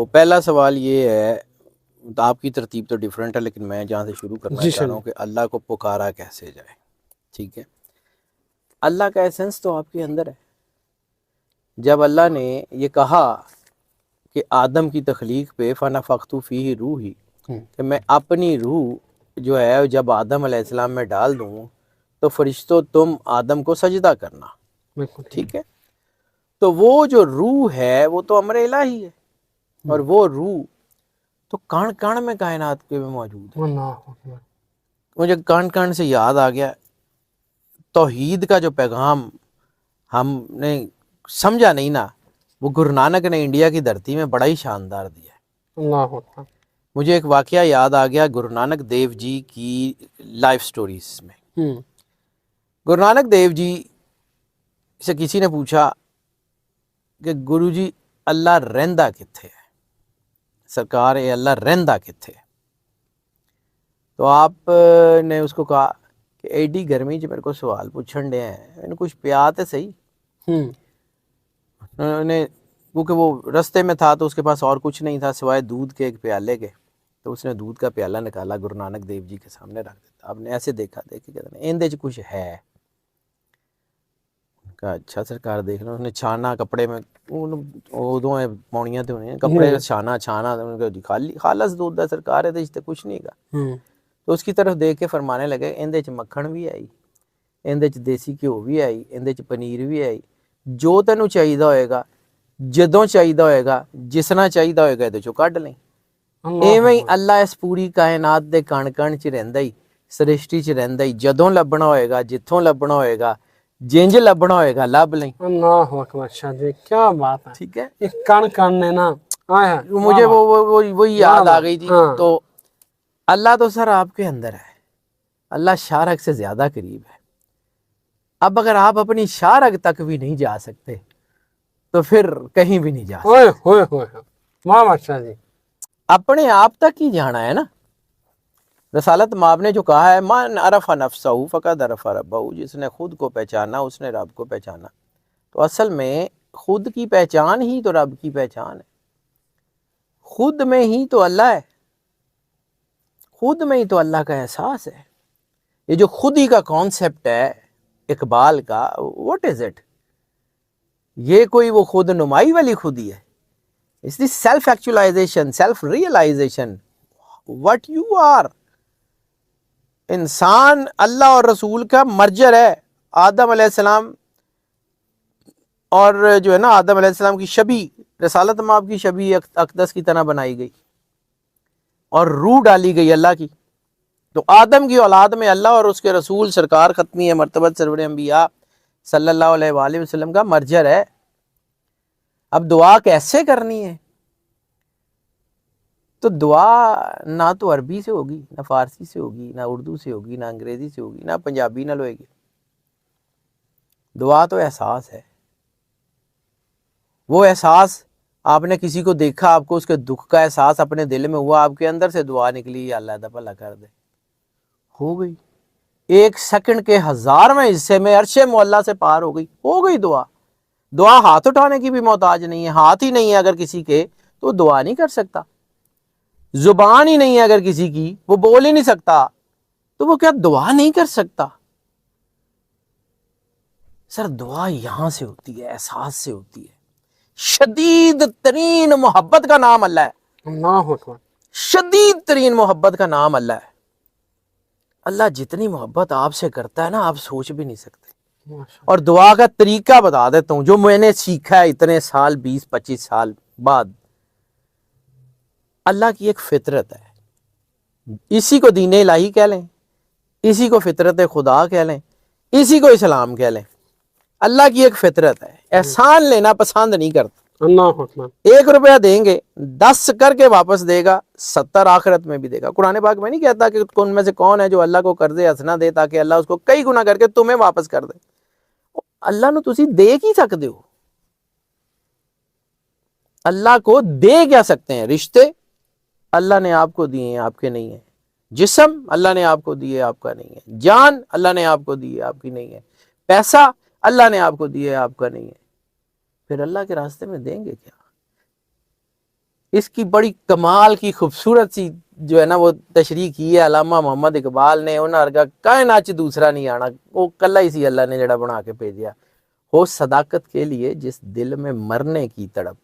तो पहला सवाल ये है, तो आपकी तरतीब तो डिफरेंट है, लेकिन मैं जहाँ से शुरू करना जी चाह रहा हूँ कि अल्लाह को पुकारा कैसे जाए। ठीक है, अल्लाह का एसेंस तो आपके अंदर है। जब अल्लाह ने ये कहा कि आदम की तख्लीक पे फ़नफ़ख्तु फ़ीही रूही, कि मैं अपनी रूह जो है जब आदम अलैहिस्सलाम में डाल दूँ तो फरिश्तों तुम आदम को सजदा करना। बिल्कुल ठीक। ठीक है, तो वो जो रूह है वो तो अमर इलाही है, और वो रूह तो कण कण में कायनात के में मौजूद है। अल्लाह अकबर। मुझे कण कण से याद आ गया, तौहीद का जो पैगाम हमने समझा नहीं ना, वो गुरु नानक ने इंडिया की धरती में बड़ा ही शानदार दिया है। अल्लाह अकबर। मुझे एक वाकया याद आ गया गुरु नानक देव जी की लाइफ स्टोरीज में। गुरु नानक देव जी से किसी ने पूछा कि गुरु जी अल्लाह रहिंदा कित्थे है, सरकार ये अल्लाह रहिंदा कित्थे है। तो आप ने उसको कहा कि एडी गर्मी च मेरे को सवाल पूछन डे हैं, इन्हें कुछ प्या तो सही। उन्होंने, क्योंकि वो रास्ते में था तो उसके पास और कुछ नहीं था सिवाय दूध के एक प्याले के, तो उसने दूध का प्याला निकाला, गुरु नानक देव जी के सामने रख दिया। आपने ऐसे देखा, देखे कहते इंदे च कुछ है। कहा अच्छा सरकार देख लो। उसने छाना कपड़े में, उदों पौनियां तो होनी कपड़े छाना छाना, खाली खालस दूध है सरकार, ये कुछ नहीं का। तो उसकी तरफ देख के फरमाने लगे इंदे च मक्खन भी आई, इंदे च देसी घ्यो भी आई, इंदे च पनीर भी आई, जो तेनू चाहिदा होएगा, जदों चाहिदा होएगा, जिसना चाहिदा होएगा इहदे चों कढ लई। इवें ही अल्लाह इस पूरी कायनात दे कण कण च रहिंदा ही, सृष्टि च रहिंदा ही, जदों लभना होएगा, जिथों लभना होएगा, जिंज लभना होएगा लभ लई। अल्लाह अकबर। शाह जी क्या बात है। ठीक है, एक कण कण ने ना आया, मुझे वही याद आ गई थी। तो अल्लाह तो सर आपके अंदर है, अल्लाह शारक से ज्यादा करीब है। अब अगर आप अपनी शारक तक भी नहीं जा सकते तो फिर कहीं भी नहीं जा सकते। वाह बादशाह जी, अपने आप तक ही जाना है ना। रसालत माब ने जो कहा है, मन अरफा नफ्सहू फकद अरफा रब्बहू, जिसने खुद को पहचाना उसने रब को पहचाना। तो असल में खुद की पहचान ही तो रब की पहचान है। खुद में ही तो अल्लाह है, खुद में ही तो अल्लाह का एहसास है। ये जो खुद ही का कॉन्सेप्ट है इकबाल का, व्हाट इज इट? ये कोई वो खुद नुमाई वाली खुदी है? It's the self actualisation, self realisation what you are. इंसान अल्लाह और रसूल का मर्जर है। आदम अलैहिस्सलाम और जो है ना, आदम अलैहिस्सलाम की शबी, रसालत माब की शबी अकदस की तरह बनाई गई और रूह डाली गई अल्लाह की। तो आदम की औलाद में अल्लाह और उसके रसूल सरकार खत्मी है मर्तबत सरवर अंबिया सल्लल्लाहु अलैहि वसल्लम का मर्जर है। अब दुआ कैसे करनी है? तो दुआ ना तो अरबी से होगी, ना फारसी से होगी, ना उर्दू से होगी, ना अंग्रेजी से होगी, ना पंजाबी नाल होएगी। दुआ तो एहसास है। वो एहसास, आपने किसी को देखा, आपको उसके दुख का एहसास अपने दिल में हुआ, आपके अंदर से दुआ निकली, अल्लाह दा भला कर दे, हो गई। एक सेकंड के 1000वें हिस्से में अर्शे मौला से पार हो गई दुआ। दुआ हाथ उठाने की भी मोहताज नहीं है। हाथ ही नहीं है अगर किसी के तो दुआ नहीं कर सकता। जुबान ही नहीं है अगर किसी की, वो बोल ही नहीं सकता, तो वो क्या दुआ नहीं कर सकता? सर दुआ यहां से होती है, एहसास से होती है। शदीद तरीन मोहब्बत का नाम अल्लाह है। अल्लाह अकबर। शदीद तरीन मोहब्बत का नाम अल्लाह है। अल्लाह जितनी मोहब्बत आपसे करता है ना, आप सोच भी नहीं सकते। और दुआ का तरीका बता देता हूं जो मैंने सीखा है इतने साल, 20-25 साल बाद। अल्लाह की एक फितरत है, इसी को दीन इलाही कह लें, इसी को फितरत खुदा कह लें, इसी को इस्लाम कह लें। अल्लाह की एक फितरत है, एहसान लेना पसंद नहीं करता। ₹1 देंगे, 10 करके वापस देगा, 70 आखिरत में भी देगा। कुरान पाक में नहीं कहता कि उनमें से कौन है जो अल्लाह को कर्जे हसना दे ताकि अल्लाह उसको कई गुना करके तुम्हें वापस कर दे। अल्लाह ਨੂੰ ਤੁਸੀਂ दे की सकते हो? अल्लाह को दे क्या सकते हैं? रिश्ते अल्लाह ने आपको दिए हैं, आपके नहीं है। जिस्म अल्लाह ने आपको दिए, आपका नहीं है। जान अल्लाह ने आपको दी है, आपकी नहीं है। पैसा अल्लाह ने आपको दिए, आपका नहीं है। फिर अल्लाह के रास्ते में देंगे क्या? इसकी बड़ी कमाल की खूबसूरत सी जो है ना वो तशरीह की है अल्लामा मोहम्मद इकबाल ने। उन्हें अर्गा कायनात च दूसरा नहीं आना, वो कला ही सी अल्लाह ने जड़ा बना के भेजा। हो सदाकत के लिए जिस दिल में मरने की तड़प,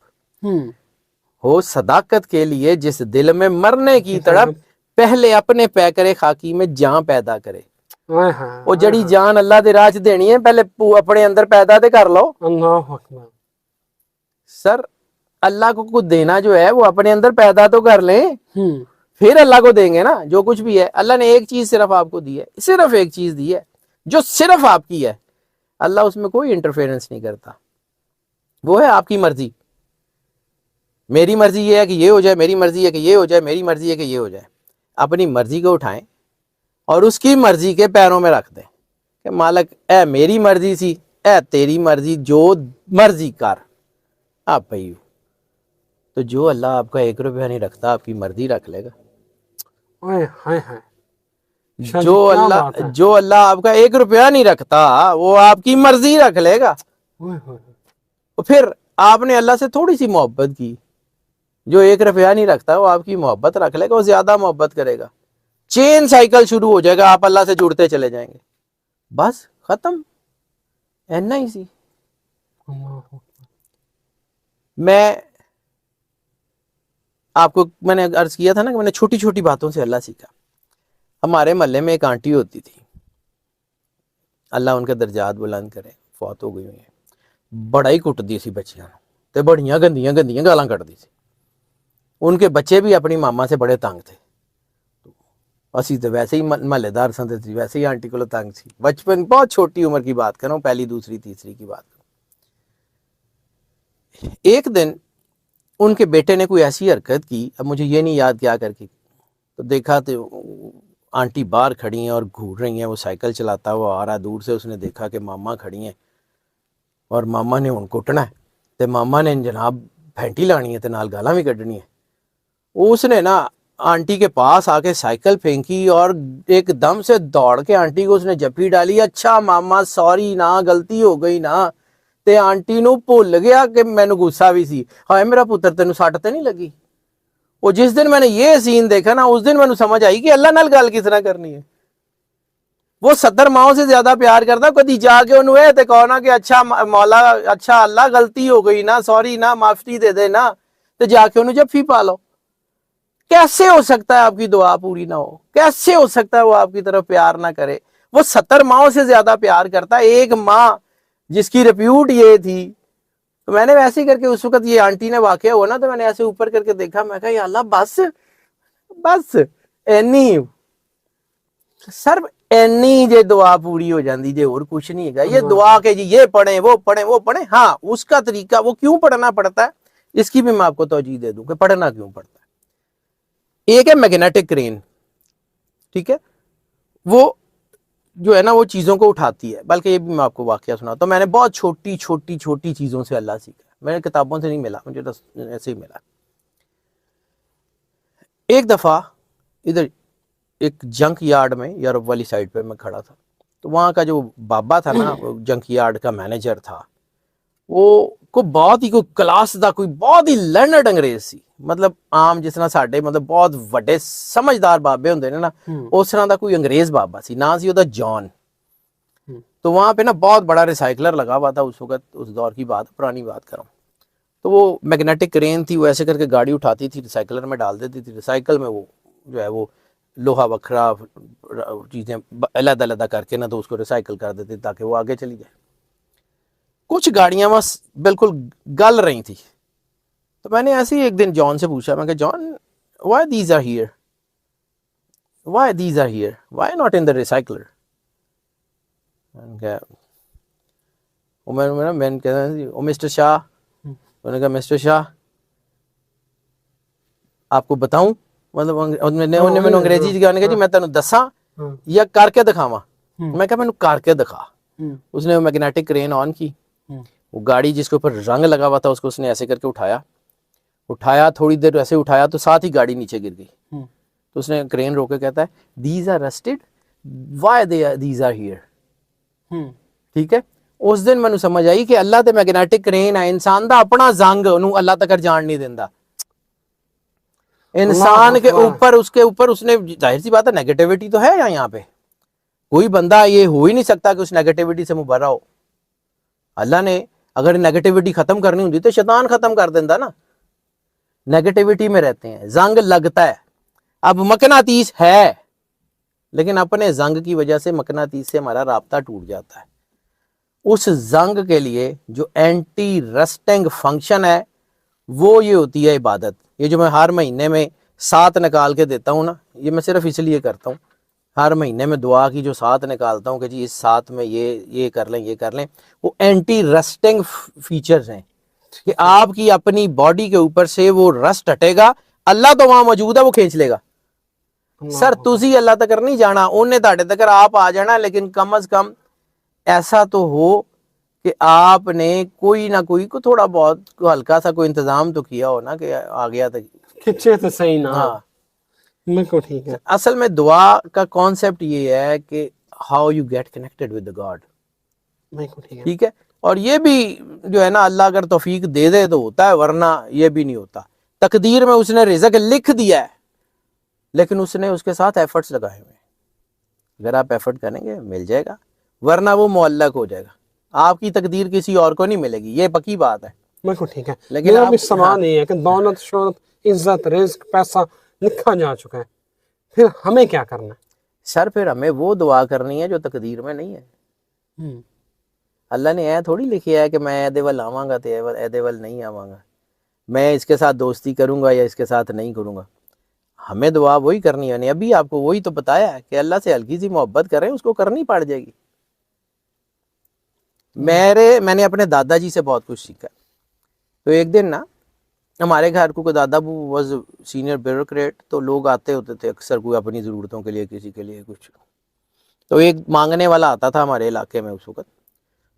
हो सदाकत के लिए जिस दिल में मरने की तड़प, पहले अपने पै करे खाकी में जान पैदा करे। वो जड़ी जान अल्लाह दे राह च देनी है, पहले अपने अंदर पैदा ते कर लो। अल्लाह अकबर। सर अल्लाह को कुछ देना जो है वो अपने अंदर पैदा तो कर लें, फिर अल्लाह को देंगे ना जो कुछ भी है। अल्लाह ने एक चीज सिर्फ आपको दी है, सिर्फ एक चीज दी है जो सिर्फ आपकी है। अल्लाह उसमें कोई इंटरफेरेंस नहीं करता, वो है आपकी मर्जी। मेरी मर्जी ये है कि ये हो जाए, मेरी मर्जी है कि ये हो जाए, मेरी मर्जी है कि ये हो जाए। अपनी मर्जी को उठाएं और उसकी मर्जी के पैरों में रख दें कि मालिक ए मेरी मर्जी सी, ए तेरी मर्जी, जो मर्जी कर आप भाई। तो जो अल्लाह आपका 1 रुपया नहीं रखता, आपकी मर्जी रख लेगा। जो अल्लाह आपका 1 रुपया नहीं रखता, वो आपकी मर्जी रख लेगा। तो फिर आपने अल्लाह से थोड़ी सी मोहब्बत की, जो 1 रुपया नहीं रखता वो आपकी मोहब्बत रख लेगा, वो ज्यादा मोहब्बत करेगा। चेन साइकिल शुरू हो जाएगा, आप अल्लाह से जुड़ते चले जाएंगे, बस खत्म। ऐना ही सी। मैं आपको मैंने अर्ज किया था ना कि मैंने छोटी छोटी बातों से अल्लाह सीखा। हमारे मोहल्ले में एक आंटी होती थी, अल्लाह उनके दर्जात बुलंद करे, फौत हो गई हुई है। बड़ा ही कुटदी सी बच्चियां ते बड़ियां गंदियां गंदियां गालां कढ़दी सी। उनके बच्चे भी अपनी मामा से बड़े तंग थे। असी तो वैसे ही महल्लेदार सन, वैसे ही आंटी को तंग सी। बचपन, बहुत छोटी उम्र की बात करूं, पहली दूसरी तीसरी की बात करूं। एक दिन उनके बेटे ने कोई ऐसी हरकत की, अब मुझे ये नहीं याद क्या करके, तो देखा तो आंटी बाहर खड़ी हैं और घूर रही हैं, वो साइकिल चलाता हुआ आ रहा। दूर से उसने देखा कि मामा खड़ी हैं और मामा ने उनको कुटना है, तो मामा ने जनाब फैंटी लानी है तो नाल गालां भी कढ़नी है। उसने ना आंटी के पास आके साइकिल फेंकी और एकदम से दौड़ के आंटी को उसने जप्पी डाली। अच्छा मामा सॉरी ना, गलती हो गई ना। ते आंटी नू भुल गया कि मैनू गुस्सा भी सी, हाय मेरा पुत्र तेनू सट ते नहीं लगी। वो जिस दिन मैंने ये सीन देखा ना, उस दिन मैनू समझ आई कि अल्लाह नाल गल किस तरह करनी है। वो 70 माओ से ज्यादा प्यार करता। कभी जाके उन्होंने ते कहो ना कि अच्छा मौला, अच्छा अल्लाह गलती हो गई ना, सॉरी ना, माफी दे दे ना, तो जाके उन्हें जफ्फी पा लो। कैसे हो सकता है आपकी दुआ पूरी ना हो? कैसे हो सकता है वो आपकी तरफ प्यार ना करे? वो 70 माओ से ज्यादा प्यार करता है। एक माँ जिसकी रिप्यूट ये थी, तो मैंने वैसे ही करके उस वक्त ये आंटी ने वाकया हुआ ना, तो मैंने ऐसे ऊपर करके देखा, मैं कहा या अल्लाह बस बस एनी सर एनी जे दुआ पूरी हो जाती जे, और कुछ नहीं है। ये दुआ के जी ये पढ़े वो पढ़े वो पढ़े, हाँ उसका तरीका, वो क्यों पढ़ना पड़ता है इसकी भी मैं आपको तौजीह दे दूं कि पढ़ना क्यों पड़ता है। एक है मैग्नेटिक क्रेन, ठीक है, वो जो है ना वो चीजों को उठाती है। बल्कि ये भी मैं आपको वाकया सुना, तो मैंने बहुत छोटी छोटी छोटी चीजों से अल्लाह सीखा। मैंने किताबों से नहीं मिला, मुझे तो ऐसे ही मिला। एक दफा इधर एक जंक यार्ड में यूरोप वाली साइड पे मैं खड़ा था, तो वहाँ का जो बाबा था ना, वो जंक यार्ड का मैनेजर था, वो को बहुत ही कोई क्लास दा, कोई बहुत ही लर्नड अंग्रेज सी। मतलब आम जिस तरह साडे मतलब बहुत वड्डे समझदार बाबे होंदे ने ना, उस तरह का कोई अंग्रेज बाबा सी। ना सी ओदा जॉन। तो वहाँ पे ना बहुत बड़ा रिसाइकलर लगा हुआ था उस वक्त, उस दौर की बात, पुरानी बात कर रहा हूँ। तो वो मैग्नेटिक क्रेन थी, वो ऐसे करके गाड़ी उठाती थी, रिसाइकलर में डाल देती थी। रिसाइकल में वो जो है वो लोहा वखरा चीज़ें अलग अलग करके ना, तो उसको रिसाइकल कर देती ताकि वो आगे चली जाए। कुछ गाड़ियां बस बिल्कुल गल रही थी। तो मैंने ऐसे ही एक दिन जॉन से पूछा, मैं कहा John why these are here, why these are here, why not in the recycler. मैंने कहा ओ मिस्टर शाह, उन्होंने कहा मिस्टर शाह आपको बताऊं, मतलब मैंने अंग्रेजी गाने कहा जी मैं तेन दसा या करके दिखावा। मैं कहा मैंने करके दिखा। उसने वो मैग्नेटिक क्रेन ऑन की, वो गाड़ी जिसके ऊपर रंग लगा हुआ था उसको उसने ऐसे करके उठाया, थोड़ी देर ऐसे उठाया तो साथ ही गाड़ी नीचे गिर गई। तो उसने क्रेन रोके, कहता है these are rusted, why these are here. ठीक है, उस दिन मैनू समझ आई कि अल्लाह ते मैग्नेटिक क्रेन है, इंसान दा अपना जंग उन्होंने अल्लाह तक जान नहीं देता। इंसान के ऊपर, उसके ऊपर उसने, जाहिर सी बात है नेगेटिविटी तो है यहाँ पे, कोई बंदा ये हो ही नहीं सकता कि उस नेगेटिविटी से मुबर्रा हो। अल्लाह ने अगर नेगेटिविटी खत्म करनी होती तो शैतान खत्म कर देता ना। नेगेटिविटी में रहते हैं, जंग लगता है। अब मकनातीस है, लेकिन अपने जंग की वजह से मकनातीस से हमारा राब्ता टूट जाता है। उस जंग के लिए जो एंटी रस्टिंग फंक्शन है वो ये होती है इबादत। ये जो मैं हर महीने में 7 निकाल के देता हूँ ना, ये मैं सिर्फ इसलिए करता हूँ। हर महीने में दुआ की जो 7 निकालता हूँ कि जी इस 7 में ये कर लें, ये कर लें, वो एंटी रस्टिंग फीचर्स हैं कि आपकी अपनी बॉडी के ऊपर से वो रस्ट हटेगा। अल्लाह तो वहां मौजूद है, वो खींच लेगा। सर तुसी अल्लाह तक नहीं जाना, उन्हें ताड़े तक आप आ जाना, लेकिन कम अज कम ऐसा तो हो कि आपने कोई ना कोई को थोड़ा बहुत हल्का सा कोई इंतजाम तो किया हो ना कि आ गया तक खिंचे तो सही ना। हाँ, बिल्कुल ठीक है। असल में दुआ का कॉन्सेप्ट ये है कि how you get connected with God. बिल्कुल ठीक है। ठीक है, और ये भी जो है ना, अल्लाह अगर तौफीक दे दे तो होता है, वरना ये भी नहीं होता। तकदीर में उसने रिज़्क लिख दिया है, लेकिन उसने उसके साथ एफर्ट्स लगाए हुए हैं। अगर आप एफर्ट करेंगे मिल जाएगा, वरना वो मुअल्लक हो जाएगा। आपकी तकदीर किसी और को नहीं मिलेगी, ये पक्की बात है। बिल्कुल ठीक है। लेकिन मेरा आप- भी सवाल ये है कि दौलत, शोहरत, इज्जत, रिज्क, पैसा लिखा जा चुका है, फिर हमें क्या करना है? सर फिर हमें वो दुआ करनी है जो तकदीर में नहीं है। अल्लाह ने ऐ थोड़ी लिखी है कि मैं एदे वल आवांगा तो एदे वल नहीं आवांगा, मैं इसके साथ दोस्ती करूंगा या इसके साथ नहीं करूंगा। हमें दुआ वही करनी है। नहीं, अभी आपको वही तो बताया है कि अल्लाह से हल्की सी मोहब्बत करें, उसको करनी पड़ जाएगी। मैंने अपने दादाजी से बहुत कुछ सीखा। तो एक दिन ना हमारे घर को दादा बू वॉज सीनियर ब्यूरोक्रेट, तो लोग आते होते थे अक्सर, कोई अपनी ज़रूरतों के लिए, किसी के लिए कुछ। तो एक मांगने वाला आता था हमारे इलाके में उस वक्त।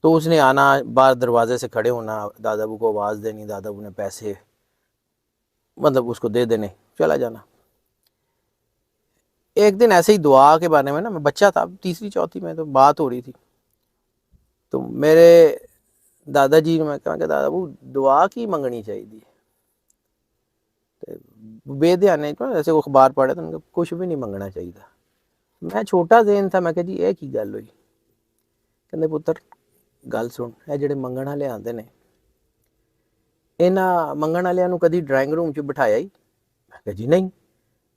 तो उसने आना, बाहर दरवाजे से खड़े होना, दादा बू को आवाज़ देनी, दादा बू ने पैसे मतलब उसको दे देने, चला जाना। एक दिन ऐसे ही दुआ के बारे में ना, मैं बच्चा था, तीसरी चौथी में, तो बात हो रही थी। तो मेरे दादाजी ने मैं कहा कि दादा बू दुआ की मंगनी चाहिए। बेध्याने ऐसे वो अखबार पढ़े तो उनको कुछ भी नहीं मंगना चाहिए। मैं छोटा जेन था, मैं कहा जी ये की गल हुई। कहते पुत्र गल सुन, ये ਜਿਹੜੇ ਮੰਗਣ ਵਾਲੇ ਆਉਂਦੇ ਨੇ, ਇਹਨਾਂ ਮੰਗਣ ਵਾਲਿਆਂ ਨੂੰ ਕਦੀ ਡਰਾਇੰਗ ਰੂਮ 'ਚ ਬਿਠਾਇਆ ਹੀ? ਮੈਂ ਕਿਹਾ ਜੀ ਨਹੀਂ।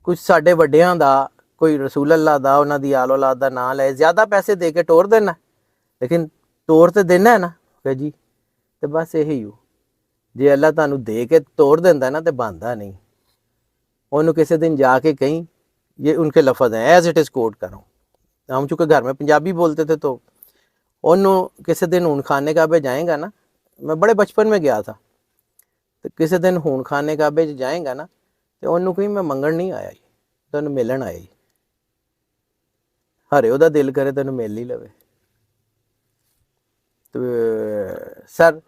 ਕੁਝ ਸਾਡੇ ਵੱਡਿਆਂ ਦਾ, ਕੋਈ ਰਸੂਲ ਅੱਲਾਹ ਦਾ, ਉਹਨਾਂ ਦੀ ਆਲ ਔਲਾਦ ਦਾ ਨਾਂ ਲੈ, ਜ਼ਿਆਦਾ ਪੈਸੇ ਦੇ ਕੇ ਟੋਰ ਦੇਣਾ, ਲੇਕਿਨ ਤੋਰ ਤੇ ਦੇਣਾ ਹੈ ਨਾ। ਕਹੇ ਜੀ ਤੇ ਬਸ ਇਹੀ ਹੋ, ਜੇ ਅੱਲਾਹ ਤੁਹਾਨੂੰ ਦੇ ਕੇ ਤੋੜ ਦਿੰਦਾ ਨਾ ਤੇ ਬੰਦਾ ਨਹੀਂ। ਉਹਨੂੰ ਕਿਸੇ दिन जाके कहीं, ये उनके लफ्ज़ हैं, एज इट इज़ कोट कर रहा हूँ, हम चूँकि घर में पंजाबी बोलते थे, तो उन्होंने किसी दिन हून खाने काबे जाएगा ना, मैं बड़े बचपन में गया था, तो किसी दिन हून खाने काबे जाएगा ना, तो उन्होंने कहीं मैं मंगण नहीं आया, तो उन्हें मिलन आया ही, हरे ਉਹਦਾ दिल करे तेन मिल ही लवे। तो सर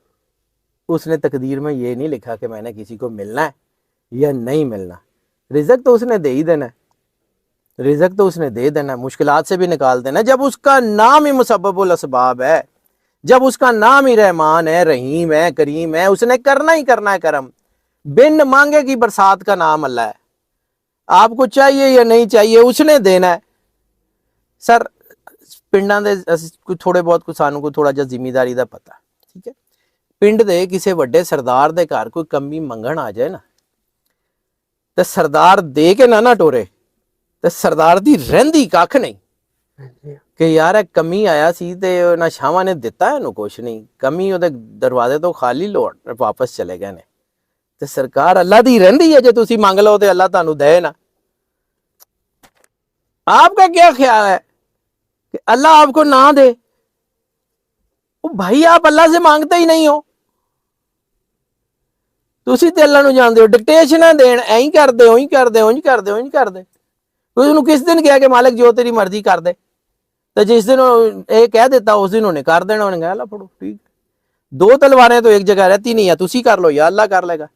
उसने तकदीर में ये नहीं लिखा कि मैंने किसी को मिलना है या नहीं मिलना। रिज़्क तो उसने दे ही देना है, रिज़्क तो उसने दे देना है, मुश्किलात से भी निकाल देना है। जब उसका नाम ही मुसब्बबुल असबाब है, जब उसका नाम ही रहमान है, रहीम है, करीम है, उसने करना ही करना है करम। बिन मांगे की बरसात का नाम अल्लाह है। आपको चाहिए या नहीं चाहिए, उसने देना है। सर पिंडां दे कुछ थोड़े बहुत कुछ सानू को थोड़ा जिहा जिम्मेदारी दा पता, ठीक है। पिंड दे किसी वड्डे सरदार दे घर कोई कमी मंगण आ जाए ना, तो सरदार दे के ना टोरे, तो सरदार दी रहिंदी कख नहीं कि यार कमी आया सी ते ना शामा ने दिता है, कुछ नहीं, कमी उहदे दरवाजे तो खाली लौट वापस चले गए ने। ते सरकार अल्लाह दी रहिंदी है, जे तुसी मंग लो तो अल्लाह तुहानू दे ना। आपका क्या ख्याल है कि अल्लाह आपको ना दे? ओ भाई आप अल्लाह से मांगते ही नहीं हो, तुसी ते अल्लाह नू जानदे हो, डिक्टेशन देन ऐ कर दे, उही कर दे, उंज कर दे, उंज कर दे। उन्होंने किस दिन कहा कि मालिक जो तेरी मर्जी कर दे, तो जिस दिन ये कह देता उस दिन उन्हें कर देना। उन्हें कहा ला फड़ो, ठीक। दो तलवारें तो एक जगह रहती नहीं है, तुसी कर लो या अल्लाह कर लेगा,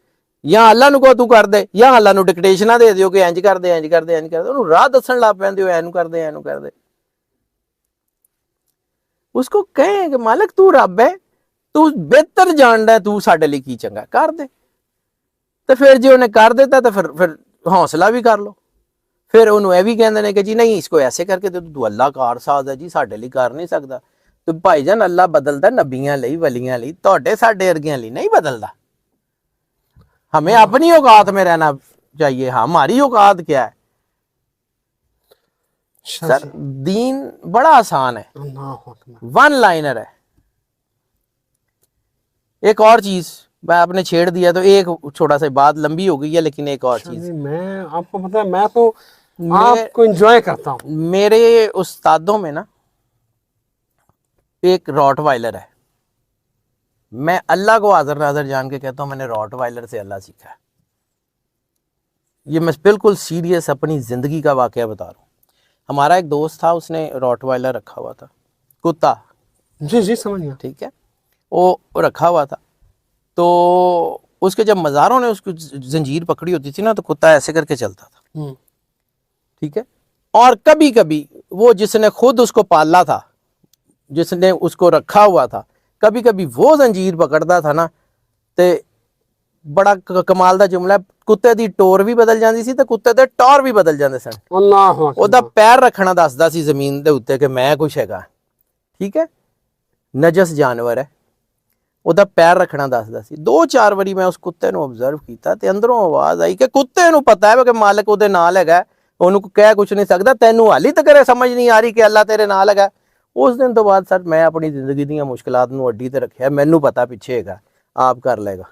या अल्लाह नू कहो तू कर दे, या अल्लाह नू डिक्टेशना दे दियो कि इंज कर दे, इंज कर दे, इंज कर दे, उन्होंने राह दसन लग पैंदे हो, ऐनू कर दे, ऐनू कर दे। उसको कहें कि मालिक तू रब है, तू बेहतर जानदा है, तू साडे लिए की चंगा, कर दे। तो फिर जो उन्हें कर देता तो फिर ਹੌਸਲਾ ਵੀ ਕਰ ਲਓ। ਫਿਰ ਉਹਨੂੰ ਇਹ ਵੀ ਕਹਿੰਦੇ ਨੇ ਕਿ ਜੀ ਨਹੀਂ ਇਸਕੋ ਐਸੇ ਕਰਕੇ ਤੇ ਤੂੰ ਅੱਲਾ ਕਾਰਸਾਜ਼ ਹੈ ਜੀ, ਸਾਡੇ ਲਈ ਕਰ ਨਹੀਂ ਸਕਦਾ। ਤੇ ਭਾਈਜਾਨ ਅੱਲਾ ਬਦਲਦਾ ਨਬੀਆਂ ਲਈ, ਵਲੀਆਂ ਲਈ, ਤੁਹਾਡੇ ਸਾਡੇ ਵਰਗਿਆਂ ਲਈ नहीं बदलता। हमें अपनी औकात में रहना चाहिए। हमारी औकात क्या है सर? दीन बड़ा आसान है, वन लाइनर है। एक और चीज मैं आपने छेड़ दिया तो एक छोटा सा बात लंबी हो गई है, लेकिन एक और चीज मैं आपको पता है, मैं तो आपको एंजॉय करता हूँ। मेरे उस्तादों में ना एक रॉटवाइलर है। मैं अल्लाह को हाजिर नाजर जान के कहता हूँ मैंने रॉटवाइलर से अल्लाह सीखा है। ये मैं बिल्कुल सीरियस अपनी ज़िंदगी का वाकया बता रहा हूँ। हमारा एक दोस्त था, उसने रॉटवाइलर रखा हुआ था, कुत्ता। जी जी समझ गया। ठीक है, वो रखा हुआ था। तो उसके जब मज़ारों ने उसको जंजीर पकड़ी होती थी ना, तो कुत्ता ऐसे करके चलता था। ठीक है, और कभी कभी वो जिसने खुद उसको पाला था, जिसने उसको रखा हुआ था, कभी कभी वो जंजीर पकड़ता था ना, तो बड़ा कमाल दा जुमला, कुत्ते दी टोर भी बदल जाती सी ते कुत्ते दे टौर भी बदल जाते सन। अल्लाह अकबर। ओदा पैर रखना दसदा सी जमीन दे उत्ते कि मैं कुछ हैगा। ठीक है, नजस जानवर है, ओदा पैर रखना दसदा सी। 2-4 वारी मैं उस कुत्ते नूं ऑब्जर्व कीता ते अंदरों आवाज़ आई कि कुत्ते नूं पता है कि मालिक ओदे नाल हैगा, ओनू कह कुछ नहीं सकदा, तैनूं हाली तक समझ नहीं आ रही कि अल्लाह तेरे नाल हैगा। उस दिन तो बाद सर मैं अपनी जिंदगी दी मुश्किलात नूं अड्डी ते रखिया, मैनू पता पिछे हैगा, आप कर लेगा।